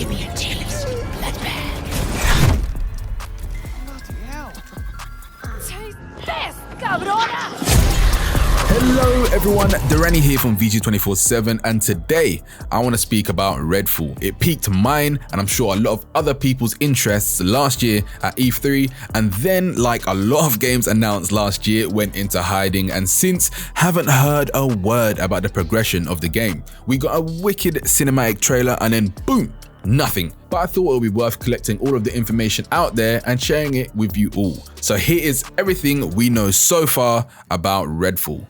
Give me a taste, bloodbag. Bloody hell. Taste this, cabrona! Hello everyone, Durrani here from VG247, and today I want to speak about Redfall. It piqued mine and I'm sure a lot of other people's interests last year at E3, and then like a lot of games announced last year went into hiding, and since haven't heard a word about the progression of the game. We got a wicked cinematic trailer and then boom, nothing. But I thought it would be worth collecting all of the information out there and sharing it with you all. So here is everything we know so far about Redfall.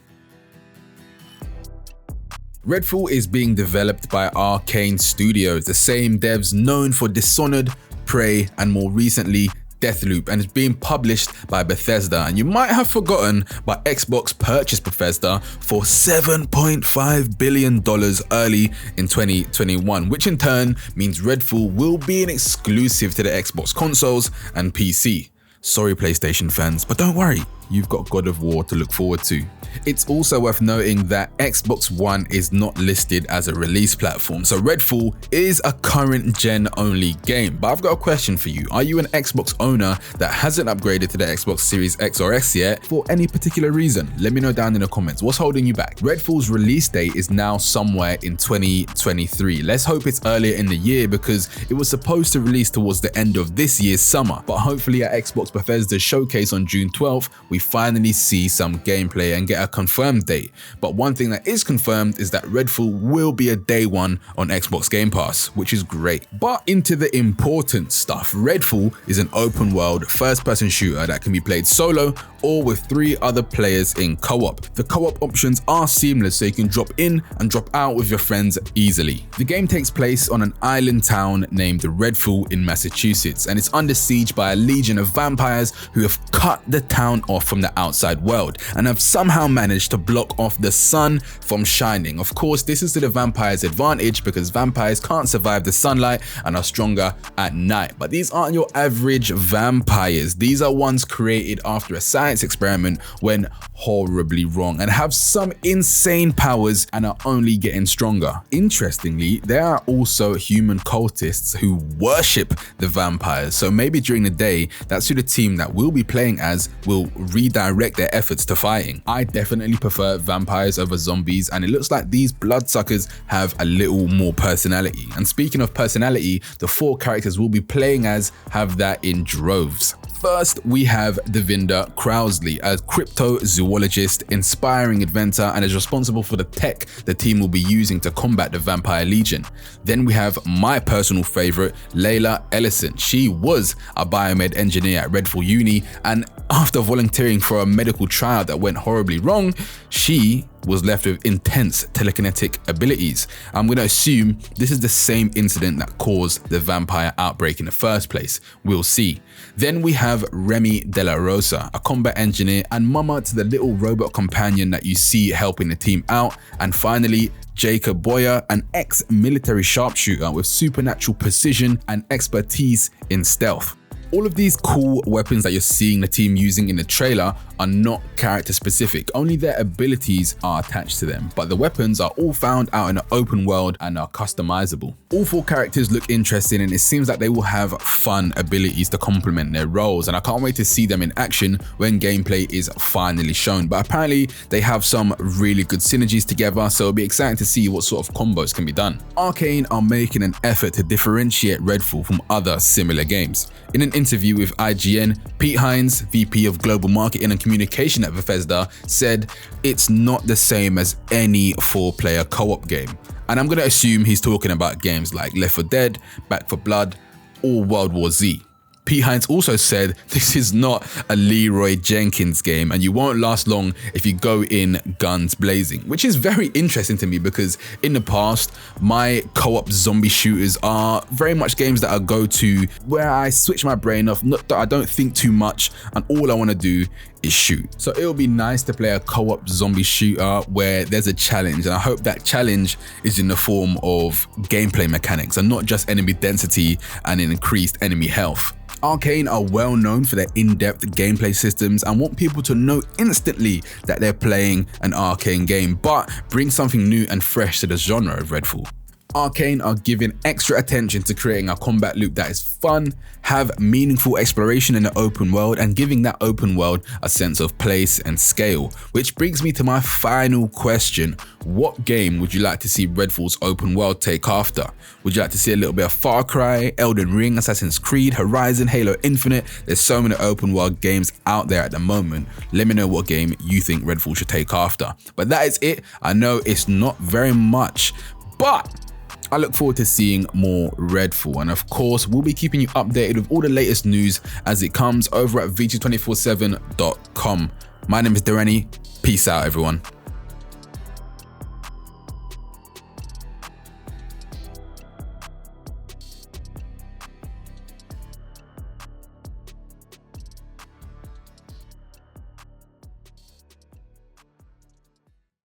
Redfall is being developed by Arcane Studios, the same devs known for Dishonored, Prey, and more recently Deathloop, and it's being published by Bethesda. And you might have forgotten, but Xbox purchased Bethesda for $7.5 billion early in 2021, which in turn means Redfall will be an exclusive to the Xbox consoles and PC. Sorry PlayStation fans, but don't worry, you've got God of War to look forward to. It's also worth noting that Xbox One is not listed as a release platform, so Redfall is a current gen only game. But I've got a question for you. Are you an Xbox owner that hasn't upgraded to the Xbox Series X or S yet for any particular reason? Let me know down in the comments. What's holding you back? Redfall's release date is now somewhere in 2023. Let's hope it's earlier in the year because it was supposed to release towards the end of this year's summer. But hopefully at Xbox Bethesda showcase on June 12th, we finally see some gameplay and get a confirmed date. But one thing that is confirmed is that Redfall will be a day one on Xbox Game Pass, which is great. But into the important stuff. Redfall is an open world first-person shooter that can be played solo or with 3 other players in co-op. The co-op options are seamless, so you can drop in and drop out with your friends easily. The game takes place on an island town named Redfall in Massachusetts, and it's under siege by a legion of vampires who have cut the town off from the outside world and have somehow managed to block off the sun from shining. Of course, this is to the vampires' advantage because vampires can't survive the sunlight and are stronger at night. But these aren't your average vampires. These are ones created after a science experiment went horribly wrong and have some insane powers and are only getting stronger. Interestingly, there are also human cultists who worship the vampires, so maybe during the day, that's who the team that we'll be playing as will redirect their efforts to fighting. I definitely prefer vampires over zombies, and it looks like these bloodsuckers have a little more personality. And speaking of personality, the 4 characters we'll be playing as have that in droves. First, we have Devinda Crowsley, a cryptozoologist, inspiring inventor, and is responsible for the tech the team will be using to combat the Vampire Legion. Then we have my personal favorite, Layla Ellison. She was a biomed engineer at Redfall Uni, and after volunteering for a medical trial that went horribly wrong, she was left with intense telekinetic abilities. I'm going to assume this is the same incident that caused the vampire outbreak in the first place. We'll see. Then we have Remy De La Rosa, a combat engineer and mama to the little robot companion that you see helping the team out. And finally, Jacob Boyer, an ex-military sharpshooter with supernatural precision and expertise in stealth. All of these cool weapons that you're seeing the team using in the trailer are not character specific, only their abilities are attached to them, but the weapons are all found out in the open world and are customizable. All 4 characters look interesting, and it seems like they will have fun abilities to complement their roles, and I can't wait to see them in action when gameplay is finally shown. But apparently they have some really good synergies together, so it'll be exciting to see what sort of combos can be done. Arcane are making an effort to differentiate Redfall from other similar games. In an interview with IGN, Pete Hines, VP of Global Marketing and Communication at Bethesda, said it's not the same as any 4-player co-op game. And I'm going to assume he's talking about games like Left 4 Dead, Back 4 Blood, or World War Z. Pete Hines also said this is not a Leroy Jenkins game and you won't last long if you go in guns blazing, which is very interesting to me because in the past, my co-op zombie shooters are very much games that I go to where I switch my brain off, not that I don't think too much, and all I want to do is shoot. So it'll be nice to play a co-op zombie shooter where there's a challenge, and I hope that challenge is in the form of gameplay mechanics and not just enemy density and increased enemy health. Arcane are well known for their in-depth gameplay systems and want people to know instantly that they're playing an Arcane game, but bring something new and fresh to the genre of Redfall. Arcane are giving extra attention to creating a combat loop that is fun, have meaningful exploration in the open world, and giving that open world a sense of place and scale. Which brings me to my final question. What game would you like to see Redfall's open world take after? Would you like to see a little bit of Far Cry, Elden Ring, Assassin's Creed, Horizon, Halo Infinite? There's so many open world games out there at the moment. Let me know what game you think Redfall should take after. But that is it. I know it's not very much, but I look forward to seeing more Redfall, and of course we'll be keeping you updated with all the latest news as it comes over at v247.com. My name is Dereni. Peace out, everyone.